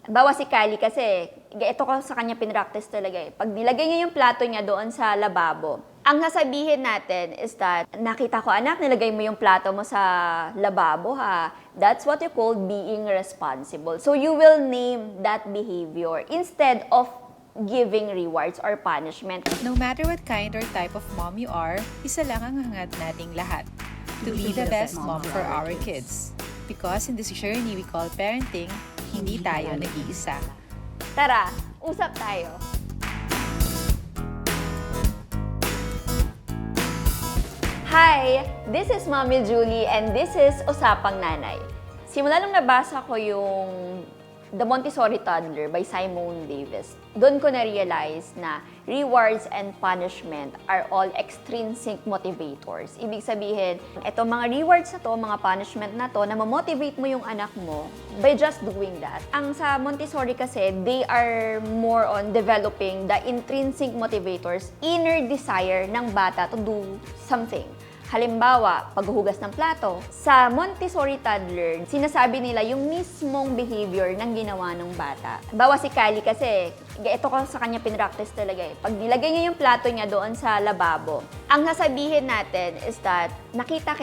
Bawa si Kali kasi, ito ko sa kanya pinractice talaga eh. Pag nilagay niya yung plato niya doon sa lababo, ang sasabihin natin is that, nakita ko anak, nilagay mo yung plato mo sa lababo ha. That's what you call being responsible. So you will name that behavior instead of giving rewards or punishment. No matter what kind or type of mom you are, isa lang ang hangad nating lahat. To be the best mom for our kids. Because in this journey we call parenting, hindi tayo nag-iisa. Tara, usap tayo. Hi! This is Mommy Julie and this is Usapang Nanay. Simula nung nabasa ko yung The Montessori Toddler by Simone Davis, doon ko na-realize na rewards and punishment are all extrinsic motivators. Ibig sabihin, etong mga rewards na to, mga punishment na to, na ma-motivate mo yung anak mo by just doing that. Ang sa Montessori kasi, they are more on developing the intrinsic motivators, inner desire ng bata to do something. Halimbawa, paghuhugas ng plato. Sa Montessori Toddler, sinasabi nila yung mismong behavior ng ginawa ng bata. Bawa si Kali kasi, ito ko sa kanya pinractice talaga eh. Pag nilagay niya yung plato niya doon sa lababo, ang sasabihin natin is that, nakita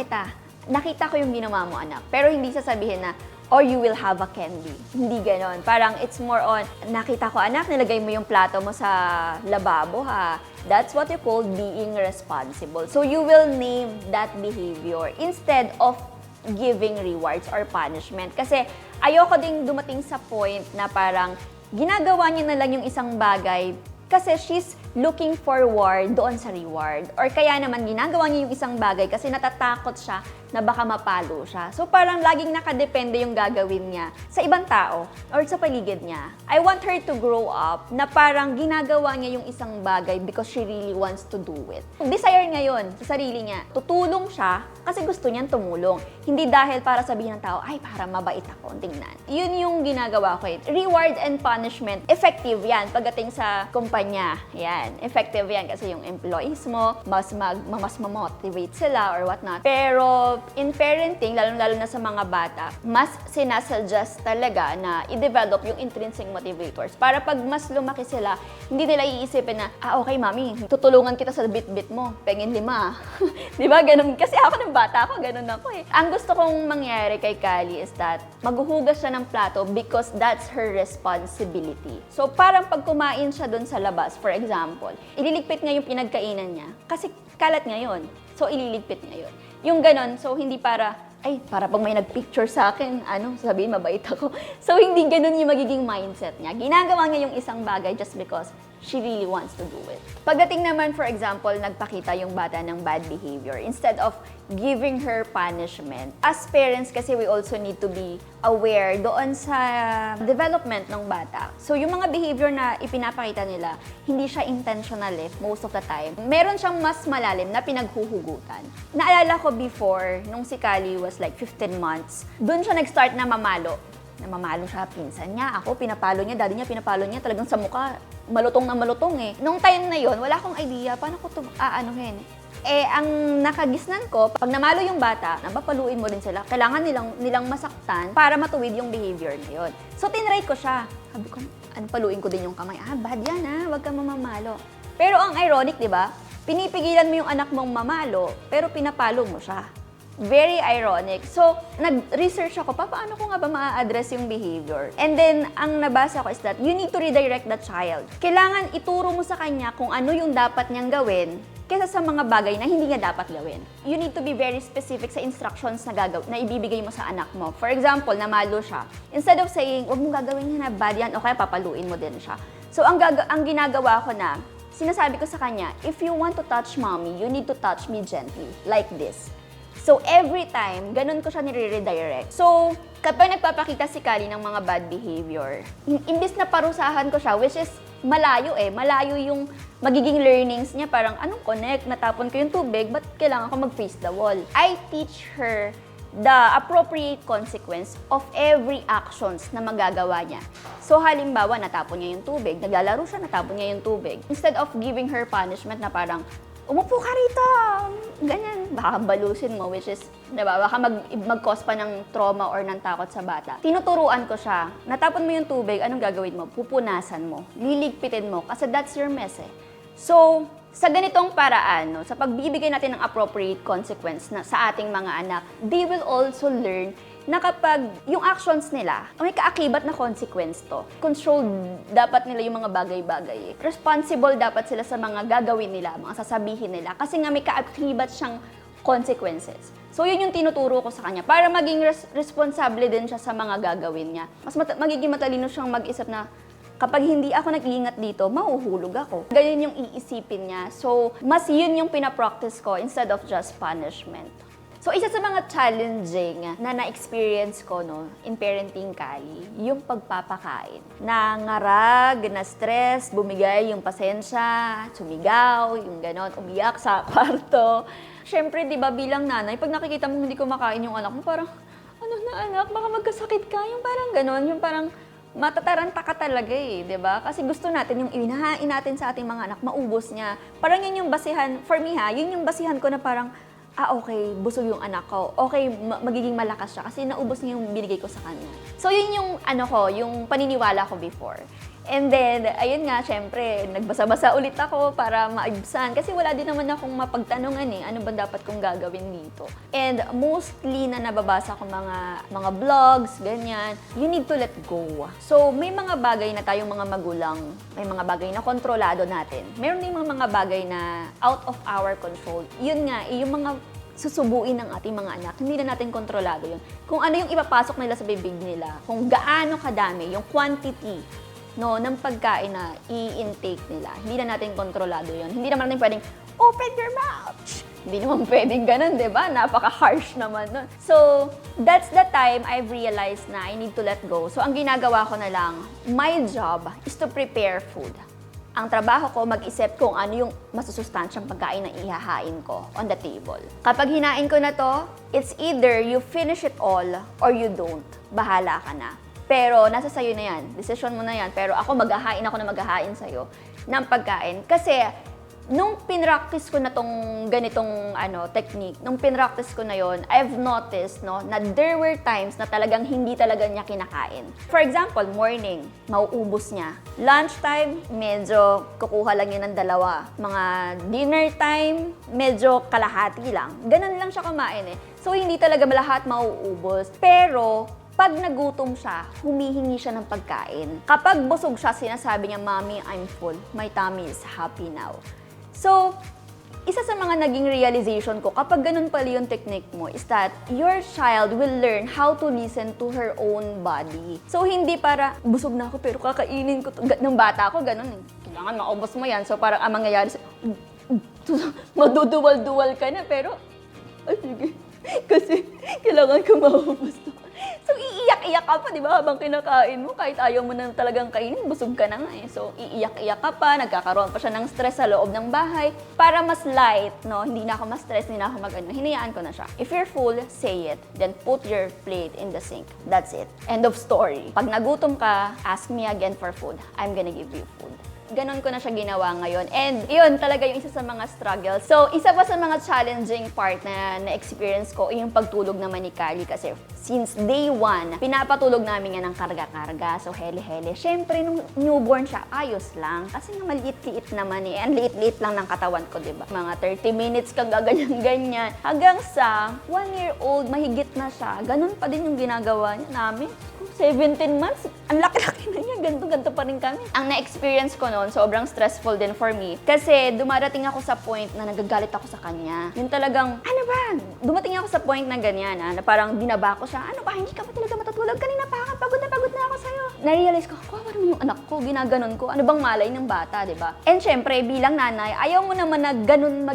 ko yung ginawa mo anak. Pero hindi sasabihin na, or you will have a candy. Hindi ganon. Parang it's more on, nakita ko anak, nilagay mo yung plato mo sa lababo ha. That's what you call being responsible. So you will name that behavior instead of giving rewards or punishment. Kasi ayoko ding dumating sa point na parang ginagawa niya na lang yung isang bagay kasi she's looking forward doon sa reward. Or kaya naman ginagawa niya yung isang bagay kasi natatakot siya na baka mapalo siya. So parang laging nakadepende yung gagawin niya sa ibang tao or sa paligid niya. I want her to grow up na parang ginagawa niya yung isang bagay because she really wants to do it. Desire niya yun sa sarili niya. Tutulong siya kasi gusto niyang tumulong. Hindi dahil para sabihin ng tao, ay para mabait ako, tingnan. Yun yung ginagawa ko eh. Reward and punishment, effective yan pagdating sa kumpanya. Yan, effective yan kasi yung employees mo, mas ma-motivate sila or whatnot. Pero in parenting, lalo na sa mga bata, mas sinasuggest talaga na i-develop yung intrinsic motivators para pag mas lumaki sila, hindi nila iisipin na, okay mami, tutulungan kita sa bit-bit mo, pengin 5. Di ba? Ganun. Kasi ako ng bata ako, ganun ako eh. Ang gusto kong mangyari kay Kali is that maghuhugas siya ng plato because that's her responsibility. So parang pag kumain siya dun sa labas, for example, ililigpit niya yung pinagkainan niya kasi kalat niya yun. So ililigpit niya yun. Yung ganon, so hindi para pag may nagpicture sa akin, sabihin mabait ako. So hindi ganon yung magiging mindset niya. Ginagawa niya yung isang bagay just because she really wants to do it. Pagdating naman, for example, nagpakita yung bata ng bad behavior, instead of giving her punishment, as parents kasi we also need to be aware doon sa development ng bata. So yung mga behavior na ipinapakita nila, hindi siya intentional most of the time. Meron siyang mas malalim na pinaghuhugutan. Naalala ko before, nung si Kali was like 15 months, doon siya nag-start na mamalo. Namamalo siya, pinsan niya, ako, pinapalo niya, daddy niya, pinapalo niya, talagang sa mukha, malutong na malutong eh. Nung time na yon, wala akong idea, paano ko ito aanuhin? Ang nakagisnan ko, pag namalo yung bata, napapaluin mo din sila, kailangan nilang masaktan para matuwid yung behavior na yun. So, tinry ko siya. Sabi ko, paluin ko din yung kamay. Bad yan wag kang mamamalo. Pero ang ironic, di ba? Pinipigilan mo yung anak mong mamalo, pero pinapalo mo siya. Very ironic. So, nag-research ako, paano ko nga ba ma-address yung behavior? And then, ang nabasa ko is that you need to redirect the child. Kailangan ituro mo sa kanya kung ano yung dapat niyang gawin kaysa sa mga bagay na hindi niya dapat gawin. You need to be very specific sa instructions na ibibigay mo sa anak mo. For example, namalo siya. Instead of saying, wag mong gagawin niya na bad yan, o kaya papaluin mo din siya. So, ang ginagawa ko na, sinasabi ko sa kanya, if you want to touch mommy, you need to touch me gently, like this. So, every time, ganun ko siya nire-redirect. So, kapag nagpapakita si Kali ng mga bad behavior, imbis na parusahan ko siya, which is malayo malayo yung magiging learnings niya, parang anong connect, natapon ko yung tubig, ba't kailangan ko mag-face the wall? I teach her the appropriate consequence of every actions na magagawa niya. So, halimbawa, natapon niya yung tubig, naglalaro siya, natapon niya yung tubig. Instead of giving her punishment na parang, umupo ka rito, ganyan, baka balusin mo, which is, diba, baka mag-cause pa ng trauma or ng takot sa bata. Tinuturuan ko siya, natapon mo yung tubig, anong gagawin mo? Pupunasan mo, liligpitin mo, kasi that's your mess eh. So, sa ganitong paraan, no, sa pagbibigay natin ng appropriate consequence na sa ating mga anak, they will also learn na kapag yung actions nila, may kaakibat na consequence to. Controlled dapat nila yung mga bagay-bagay. Responsible dapat sila sa mga gagawin nila, mga sasabihin nila. Kasi nga may kaakibat siyang consequences. So yun yung tinuturo ko sa kanya para maging responsable din siya sa mga gagawin niya. Mas magiging matalino siyang mag-isip na kapag hindi ako nag-iingat dito, mahuhulog ako. Ganyan yung iisipin niya. So mas yun yung pinapractice ko instead of just punishment. So, isa sa mga challenging na na-experience ko no, in parenting Kali, yung pagpapakain. Nangarag, na-stress, bumigay yung pasensya, sumigaw, yung ganon, umiyak sa kwarto. Siyempre, di ba bilang nanay, pag nakikita mo hindi kumakain yung anak mo, parang, ano na anak, baka magkasakit ka, yung parang ganon, yung parang matataranta ka talaga eh, di ba? Kasi gusto natin yung inahain natin sa ating mga anak, maubos niya. Parang yun yung basihan, for me ha, yun yung basihan ko na parang, okay, busog yung anak ko. Okay, magiging malakas siya kasi naubos niya yung binigay ko sa kanya. So, yun yung, yung paniniwala ko before. And then, ayun nga, syempre, nagbasa-basa ulit ako para maibsan. Kasi wala din naman akong mapagtanungan eh, ano ba dapat kong gagawin dito. And mostly na nababasa ko mga blogs, ganyan, you need to let go. So, may mga bagay na tayong mga magulang, may mga bagay na kontrolado natin. Meron din mga bagay na out of our control. Yun nga, yung mga susubuin ng ating mga anak, hindi na natin kontrolado yun. Kung ano yung ipapasok nila sa bibig nila, kung gaano kadami, yung quantity, no, ng pagkain na i-intake nila. Hindi na natin kontrolado yun. Hindi naman natin pwedeng, open your mouth! Hindi naman pwedeng ganun, di ba? Napaka-harsh naman nun. So, that's the time I've realized na I need to let go. So, ang ginagawa ko na lang, my job is to prepare food. Ang trabaho ko, mag-isip kung ano yung masusustansyang pagkain na ihahain ko on the table. Kapag hinain ko na to, it's either you finish it all or you don't. Bahala ka na. Pero nasa sayo na yan, decision mo na yan. Pero ako maghahain sa'yo ng pagkain. Kasi nung pinractice ko na tong ganitong technique, nung pinractice ko na yon, I've noticed no, na there were times na talagang hindi talaga niya kinakain. For example, morning, mauubos niya. Lunchtime, medyo kukuha lang yun ng dalawa. Mga dinner time, medyo kalahati lang. Ganun lang siya kumain eh. So hindi talaga lahat mauubos. Pero pag nagutom siya, humihingi siya ng pagkain. Kapag busog siya, sinasabi niya, Mommy, I'm full. My tummy is happy now. So, isa sa mga naging realization ko, kapag ganun pala yung technique mo, is that your child will learn how to listen to her own body. So, hindi para, busog na ako pero kakainin ko ng bata ko, ganun eh. Kailangan maubos mo yan. So, parang ang mangyayari, maduduwal-duwal ka na, pero, sige, kasi kailangan ko maubos to. So, iiyak-iyak ka pa, di ba, habang kinakain mo, kahit ayaw mo na talagang kainin, busog ka na nga eh. So, iiyak-iyak ka pa, nagkakaroon pa siya ng stress sa loob ng bahay. Para mas light, no, hindi na ako ma-stress, hindi na ako hinayaan ko na siya. If you're full, say it. Then put your plate in the sink. That's it. End of story. Pag nagutom ka, ask me again for food. I'm gonna give you food. Ganon ko na siya ginawa ngayon. And yun talaga yung isa sa mga struggles. So, isa pa sa mga challenging part na na-experience ko yung pagtulog naman ni Kali kasi since day one, pinapatulog namin yan ng karga-karga. So, hele-hele. Siyempre, nung newborn siya, ayos lang. Kasi nga maliit-liit naman eh. Ang liit-liit lang ng katawan ko, diba? Mga 30 minutes kang gaganyan-ganyan. Hanggang sa 1-year-old, mahigit na siya. Ganon pa din yung ginagawa niya namin. 17 months, ang laki-laki na niya, ganto-ganto pa rin kami. Ang na-experience ko noon, sobrang stressful din for me. Kasi dumarating ako sa point na nagagalit ako sa kanya. Yung talagang, ano ba? Dumating ako sa point na ganyan, na parang binaba ko siya. Ano ba, hindi ka pa talaga matutulog? Kanina pa, pagod na ako sa'yo. Na-realize ko, kawawa naman yung anak ko, ginaganon ko. Ano bang malay ng bata, di ba? And syempre, bilang nanay, ayaw mo naman na ganun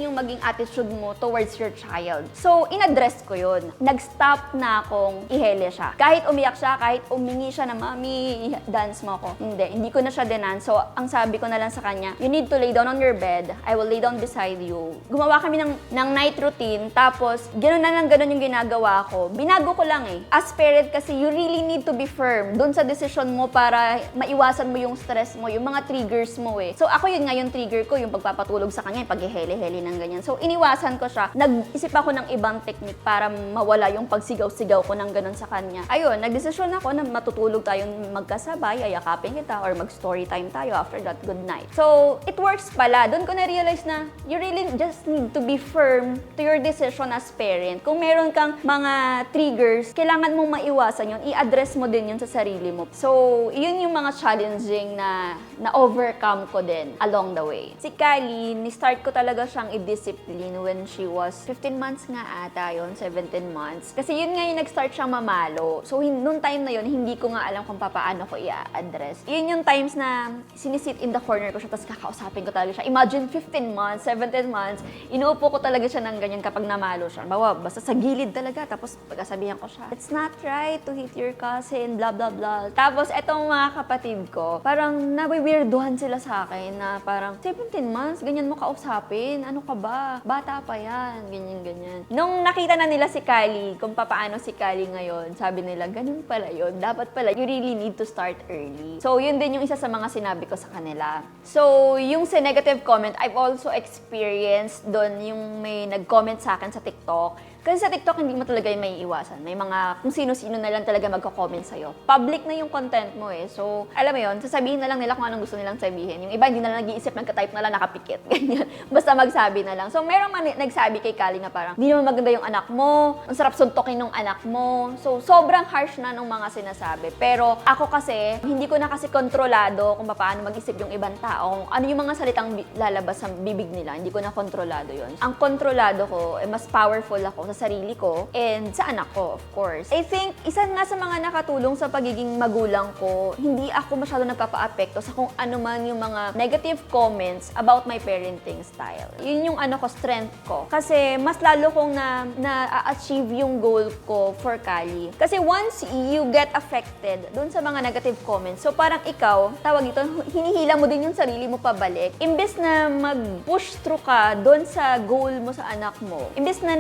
yung maging attitude mo towards your child. So, in-address ko yun. Nag-stop na akong ihele siya. Kahit umiyak siya, kahit umingi siya na, Mami, dance mo ako. ako. Hindi ko na siya dinan. So, ang sabi ko na lang sa kanya, you need to lay down on your bed. I will lay down beside you. Gumawa kami ng night routine. Tapos, gano'n na lang gano'n yung ginagawa ko. Binago ko lang eh. As parent kasi, you really need to be firm doon sa decision mo para maiwasan mo yung stress mo, yung mga triggers mo eh. So, ako yun nga yung trigger ko, yung pagpapatulog sa kanya, yung paghiheli-heli ng ganyan. So, iniwasan ko siya. Nag-isip ako ng ibang technique para mawala yung pagsigaw-sigaw ko ng ganun sa kanya. Ayun, nagdesisyon ako na matutulog tayong magkasabay, ayakapin kita, or mag-story time tayo after that, good night. So, it works pala. Doon ko na-realize na you really just need to be firm to your decision as parent. Kung meron kang mga triggers, kailangan mong maiwasan yun, i-address mo din yun sa sarili mo. So, yun yung mga challenging na overcome ko din along the way. Si Kylie, ni-start ko talaga siyang i-discipline when she was 15 months nga ata yun, 17 months. Kasi yun nga yung nag-start siyang mamalo. So, nung time na yun, hindi ko nga alam kung paano ko i-address. Yun yung times na sinisit in the corner ko siya, tapos kakausapin ko talaga siya. Imagine 15 months, 17 months, inuupo ko talaga siya ng ganyan kapag namalo siya. Bawa, basta sa gilid talaga. Tapos pagkasabihan ko siya, it's not right to hit your cousin, blah, blah, blah. Tapos, etong mga kapatid ko, parang nawiwirduhan sila sa akin na parang, 17 months, ganyan mo kausapin, ano ka ba? Bata pa yan, ganyan, ganyan. Nung nakita na nila si Kylie, kung paano si Kylie ngayon, sabi nila, ganun pala yun. Dapat pala, you really need to start early. So, yun din yung isa sa mga sinabi ko sa kanila. So, yung sa negative comment, I've also experienced doon yung may nag-comment sa akin sa TikTok. Kasi sa TikTok, hindi mo talaga yung may iwasan. May mga kung sino-sino na lang talaga magko-comment sa'yo. Public na yung content mo eh. So, alam mo yun, sasabihin na lang nila kung anong gusto nilang sabihin. Yung iba, hindi na lang nag-iisip, nagka-type na lang, nakapikit. Ganyan. Basta magsabi na lang. So, meron man nagsabi kay Kylie na parang, hindi naman maganda yung anak mo, ang sarap suntokin ng anak mo. So, sobrang harsh na nung mga sinasabi. Pero, ako kasi, hindi ko na kasi kontrolado kung paano mag-isip yung ibang tao. Ano yung mga salitang lalabas sa bibig nila, hindi ko na kontrolado yun. Ang kontrolado ko, mas powerful ako sa sarili ko and sa anak ko, of course. I think, isa nga sa mga nakatulong sa pagiging magulang ko, hindi ako masyado nagpapa-apekto sa kung ano man yung mga negative comments about my parenting style. Yun yung strength ko. Kasi mas lalo kong na-achieve yung goal ko for Kylie. Kasi once you get affected dun sa mga negative comments, so parang ikaw, tawag ito, hinihila mo din yung sarili mo pabalik. Imbes na mag-push through ka dun sa goal mo sa anak mo, imbes na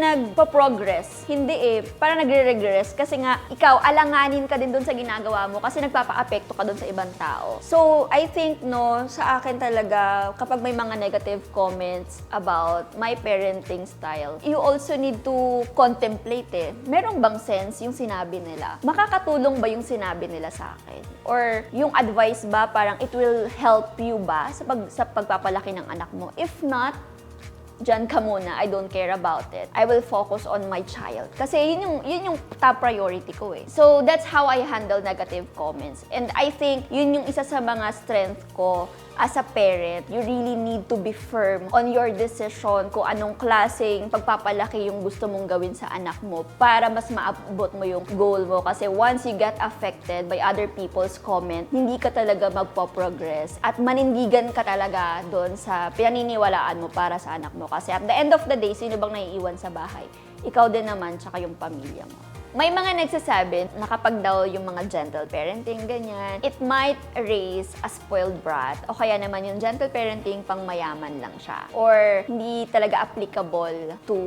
progress. Hindi eh. Parang nagre-regress kasi nga ikaw, alanganin ka din doon sa ginagawa mo kasi nagpapa-apekto ka doon sa ibang tao. So, I think sa akin talaga, kapag may mga negative comments about my parenting style, you also need to contemplate eh. Meron bang sense yung sinabi nila? Makakatulong ba yung sinabi nila sa akin? Or yung advice ba, parang it will help you ba sa pagpapalaki ng anak mo? If not, diyan ka muna, I don't care about it. I will focus on my child. Kasi yun yung top priority ko eh. So, that's how I handle negative comments. And I think, yun yung isa sa mga strength ko as a parent. You really need to be firm on your decision kung anong klaseng pagpapalaki yung gusto mong gawin sa anak mo para mas maabot mo yung goal mo. Kasi once you get affected by other people's comment, hindi ka talaga magpo-progress at manindigan ka talaga doon sa pinaniniwalaan mo para sa anak mo. Kasi at the end of the day, sino bang naiiwan sa bahay? Ikaw din naman, tsaka yung pamilya mo. May mga nagsasabi na kapag daw yung mga gentle parenting, ganyan, it might raise a spoiled brat o kaya naman yung gentle parenting pang mayaman lang siya or hindi talaga applicable to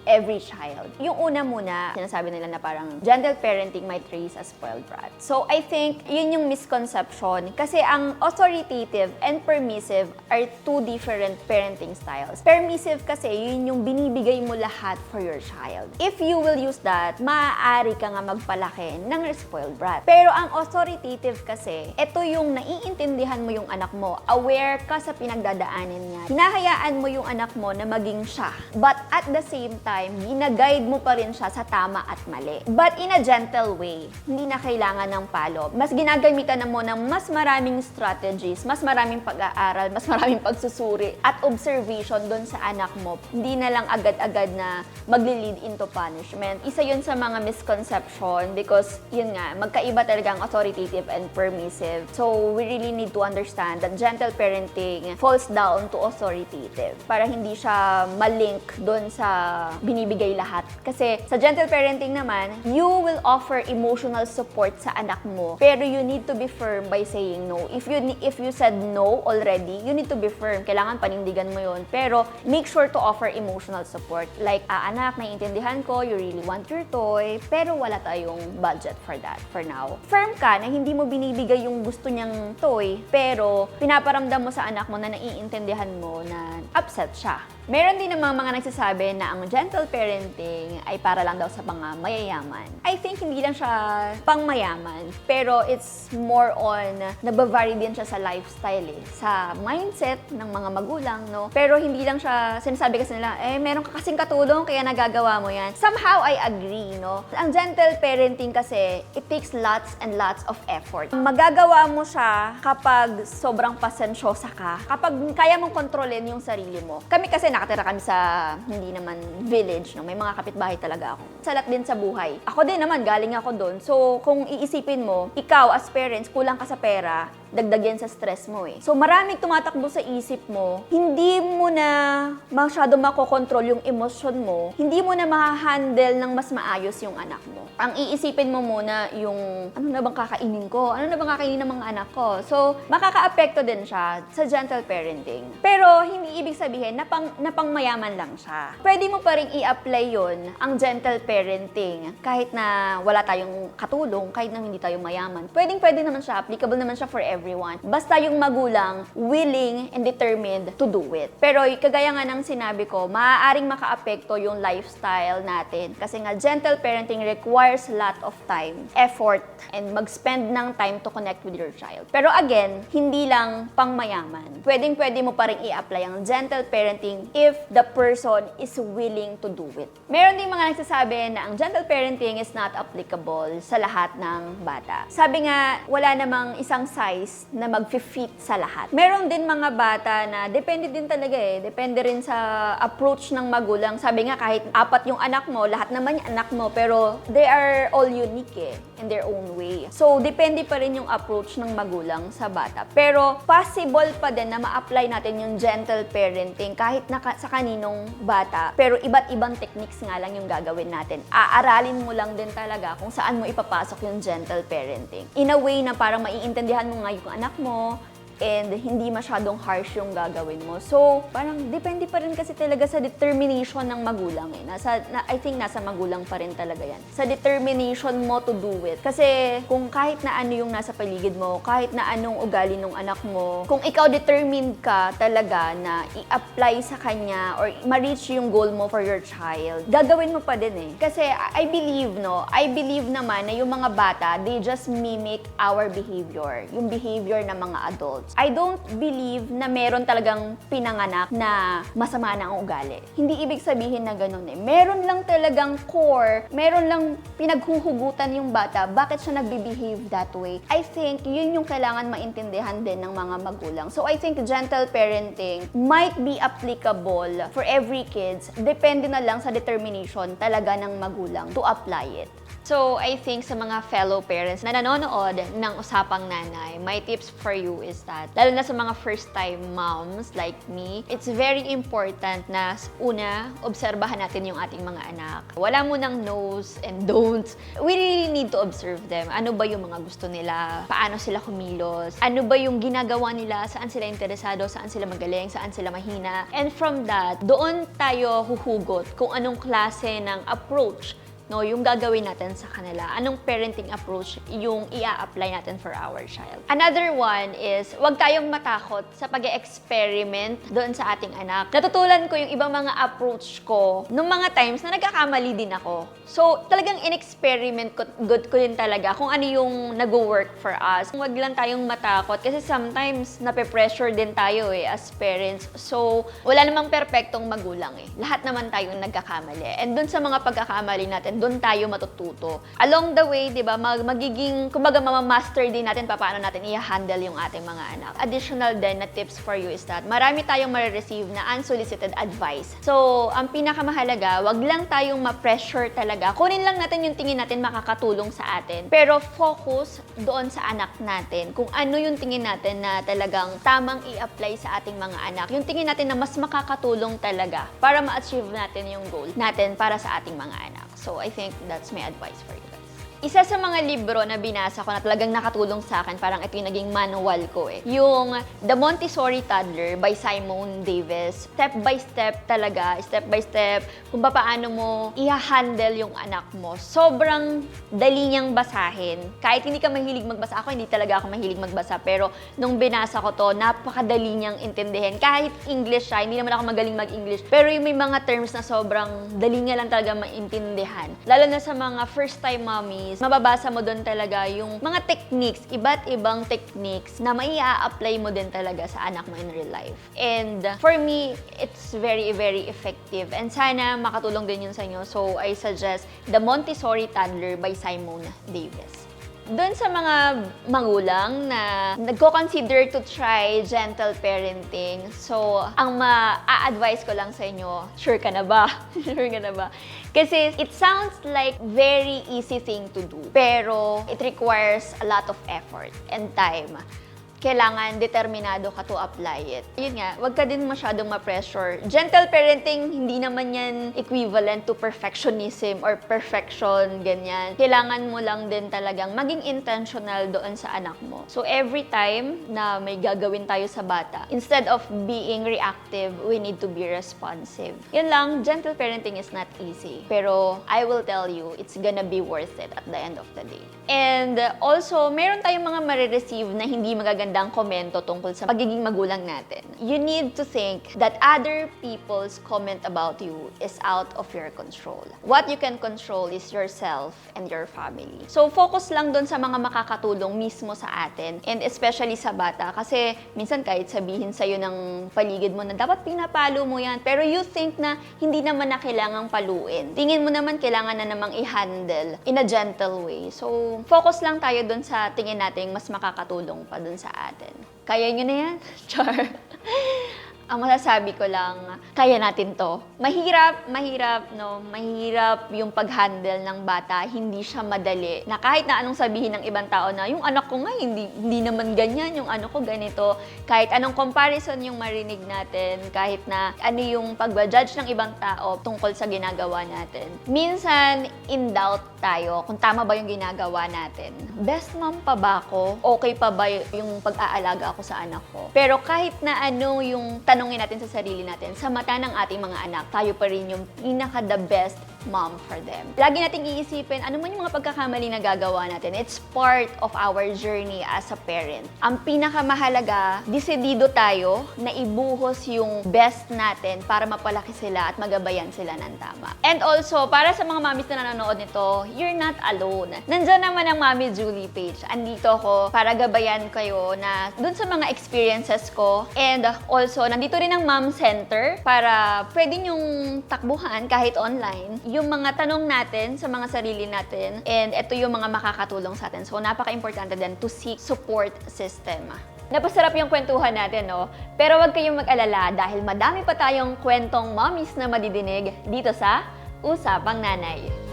every child. Yung una muna, sinasabi nila na parang gentle parenting might raise a spoiled brat. So, I think yun yung misconception kasi ang authoritative and permissive are two different parenting styles. Permissive kasi yun yung binibigay mo lahat for your child. If you will use that, maaari ka nga magpalaki ng spoiled brat. Pero ang authoritative kasi, ito yung naiintindihan mo yung anak mo, aware ka sa pinagdadaanin niya. Hinahayaan mo yung anak mo na maging siya. But at the same time, ginaguide mo pa rin siya sa tama at mali. But in a gentle way, hindi na kailangan ng palo. Mas ginagamitan na mo ng mas maraming strategies, mas maraming pag-aaral, mas maraming pagsusuri at observation doon sa anak mo. Hindi na lang agad-agad na magli-lead into punishment. Isa yun sa mga mga misconception because yun nga, magkaiba talaga ang authoritative and permissive. So, we really need to understand that gentle parenting falls down to authoritative para hindi siya malink doon sa binibigay lahat. Kasi sa gentle parenting naman, you will offer emotional support sa anak mo, pero you need to be firm by saying no. If you said no already, you need to be firm. Kailangan panindigan mo yun. Pero make sure to offer emotional support. Like, anak, naiintindihan ko, you really want your toy, pero wala tayong budget for that for now. Firm ka na hindi mo binibigay yung gusto niyang toy, pero pinaparamdam mo sa anak mo na naiintindihan mo na upset siya. Meron din namang mga nagsasabi na ang gentle parenting ay para lang daw sa mga mayayaman. I think hindi lang siya pang mayaman, pero it's more on, nabavary din siya sa lifestyle sa mindset ng mga magulang, no? Pero hindi lang siya, sinasabi kasi nila, meron ka kasing katulong, kaya nagagawa mo yan. Somehow, I agree, no? Ang gentle parenting kasi, it takes lots and lots of effort. Magagawa mo siya kapag sobrang pasensyosa ka, kapag kaya mong kontrolin yung sarili mo. Kami kasi nakatira kami sa hindi naman village, no? May mga kapitbahay talaga ako. Salat din sa buhay. Ako din naman, galing ako doon. So, kung iisipin mo, ikaw as parents, kulang ka sa pera, dagdag yan sa stress mo So, maraming tumatakbo sa isip mo, hindi mo na masyado makokontrol yung emosyon mo, hindi mo na ma-handle ng mas maayos yung anak mo. Ang iisipin mo muna yung, ano na bang kakainin ko? Ano na bang kakainin ng mga anak ko? So, makaka-apekto din siya sa gentle parenting. Pero, hindi ibig sabihin na pangmayaman lang siya. Pwede mo pa rin i-apply yun, ang gentle parenting, kahit na wala tayong katulong, kahit na hindi tayo mayaman. Pwede naman siya, applicable naman siya for everyone. Basta yung magulang willing and determined to do it. Pero kagaya nga ng sinabi ko, maaaring makaapekto yung lifestyle natin. Kasi nga, gentle parenting requires a lot of time, effort, and mag-spend ng time to connect with your child. Pero again, hindi lang pangmayaman. Pwede mo pa rin i-apply ang gentle parenting if the person is willing to do it. Meron din mga nagsasabi na ang gentle parenting is not applicable sa lahat ng bata. Sabi nga, wala namang isang size na mag-fit sa lahat. Meron din mga bata na depende din talaga depende rin sa approach ng magulang. Sabi nga, kahit 4 yung anak mo, lahat naman yung anak mo, pero they are all unique in their own way. So, depende pa rin yung approach ng magulang sa bata. Pero, possible pa din na ma-apply natin yung gentle parenting kahit sa kaninong bata. Pero, iba't ibang techniques nga lang yung gagawin natin. Aaralin mo lang din talaga kung saan mo ipapasok yung gentle parenting. In a way na parang maiintindihan mo nga yung anak mo, and hindi masyadong harsh yung gagawin mo. So, parang depende pa rin kasi talaga sa determination ng magulang I think nasa magulang pa rin talaga yan. Sa determination mo to do it. Kasi kung kahit na ano yung nasa paligid mo, kahit na anong ugali ng anak mo, kung ikaw determined ka talaga na i-apply sa kanya or ma-reach yung goal mo for your child, gagawin mo pa din Kasi I believe naman na yung mga bata, they just mimic our behavior. Yung behavior ng mga adults. I don't believe na meron talagang pinanganak na masama na ang ugali. Hindi ibig sabihin na ganun Meron lang talagang core, meron lang pinaghuhugutan yung bata, bakit siya nagbe-behave that way. I think yun yung kailangan maintindihan din ng mga magulang. So I think gentle parenting might be applicable for every kids. Depende na lang sa determination talaga ng magulang to apply it. So, I think sa mga fellow parents na nanonood ng Usapang Nanay, my tips for you is that, lalo na sa mga first-time moms like me, it's very important na una, obserbahan natin yung ating mga anak. Wala mo ng no's and don'ts. We really need to observe them. Ano ba yung mga gusto nila? Paano sila kumilos? Ano ba yung ginagawa nila? Saan sila interesado? Saan sila magaling? Saan sila mahina? And from that, doon tayo huhugot kung anong klase ng approach yung gagawin natin sa kanila. Anong parenting approach yung i-apply natin for our child. Another one is, huwag tayong matakot sa pag-experiment doon sa ating anak. Natutulan ko yung ibang mga approach ko nung mga times na nagkakamali din ako. So, talagang in-experiment ko din talaga kung ano yung nag-work for us. Huwag lang tayong matakot kasi sometimes nape-pressure din tayo as parents. So, wala namang perpektong magulang Lahat naman tayong nagkakamali. And doon sa mga pagkakamali natin, doon tayo matututo. Along the way, di ba, magiging, kumbaga mamamaster din natin paano natin i-handle yung ating mga anak. Additional din na tips for you is that marami tayong marireceive na unsolicited advice. So, ang pinakamahalaga, wag lang tayong ma-pressure talaga. Kunin lang natin yung tingin natin makakatulong sa atin. Pero focus doon sa anak natin. Kung ano yung tingin natin na talagang tamang i-apply sa ating mga anak. Yung tingin natin na mas makakatulong talaga para ma-achieve natin yung goal natin para sa ating mga anak. So, I think that's my advice for you guys. Isa sa mga libro na binasa ko na talagang nakatulong sa akin, parang ito yung naging manual ko yung The Montessori Toddler by Simone Davis. Step by step talaga, step by step, kung paano mo i-handle yung anak mo. Sobrang dali niyang basahin. Kahit hindi ka mahilig magbasa, ako hindi talaga ako mahilig magbasa, pero nung binasa ko to, napakadali niyang intindihin. Kahit English siya, hindi naman ako magaling mag-English, pero yung may mga terms na sobrang dali niya lang talaga maintindihan. Lalo na sa mga first-time mommies, mababasa mo doon talaga yung mga techniques, iba't ibang techniques na mai-apply mo din talaga sa anak mo in real life. And for me, it's very, very effective. And sana makatulong din yun sa inyo. So, I suggest The Montessori Toddler by Simone Davis. Doon sa mga magulang na nagko-consider to try gentle parenting, so ang ma-a-advise ko lang sa inyo, sure ka na ba? Sure ka na ba? Kasi it sounds like very easy thing to do, pero it requires a lot of effort and time. Kailangan determinado ka to apply it. Yun nga, wag ka din masyadong ma-pressure. Gentle parenting, hindi naman yan equivalent to perfectionism or perfection, ganyan. Kailangan mo lang din talagang maging intentional doon sa anak mo. So every time na may gagawin tayo sa bata, instead of being reactive, we need to be responsive. Yun lang, gentle parenting is not easy. Pero I will tell you, it's gonna be worth it at the end of the day. And also, meron tayong mga marireceive na hindi magagandang komento tungkol sa pagiging magulang natin. You need to think that other people's comment about you is out of your control. What you can control is yourself and your family. So, focus lang doon sa mga makakatulong mismo sa atin, and especially sa bata. Kasi minsan kahit sabihin sa'yo ng paligid mo na dapat pinapalo mo yan, pero you think na hindi naman na kailangang paluin. Tingin mo naman kailangan na namang i-handle in a gentle way. So, focus lang tayo doon sa tingin natin mas makakatulong pa doon sa atin. Kaya nyo na yan? Char. Ang masasabi ko lang, kaya natin to. Mahirap, no? Mahirap yung pag-handle ng bata. Hindi siya madali. Na kahit na anong sabihin ng ibang tao na, yung anak ko nga, hindi naman ganyan, yung ano ko ganito. Kahit anong comparison yung marinig natin, kahit na ano yung pag-judge ng ibang tao tungkol sa ginagawa natin. Minsan, in doubt tayo kung tama ba yung ginagawa natin. Best mom pa ba ako? Okay pa ba yung pag-aalaga ako sa anak ko? Pero kahit na ano yung tanongin natin sa sarili natin, sa mata ng ating mga anak, tayo pa rin yung pinaka-the best mom for them. Lagi nating iisipin, ano man yung mga pagkakamali na gagawa natin. It's part of our journey as a parent. Ang pinakamahalaga, desidido tayo na ibuhos yung best natin para mapalaki sila at magabayan sila ng tama. And also, para sa mga mommies na nanonood nito, you're not alone. Nandyan naman ang Mommy Julie page. Andito ako para gabayan kayo na dun sa mga experiences ko. And also, nandito rin ang Mom Center para pwede nyong takbuhan kahit online yung mga tanong natin sa mga sarili natin, and ito yung mga makakatulong sa atin. So, napaka-importante din to seek support system. Napasarap yung kwentuhan natin, no? Pero wag kayong mag-alala dahil madami pa tayong kwentong mommies na madidinig dito sa Usapang Nanay.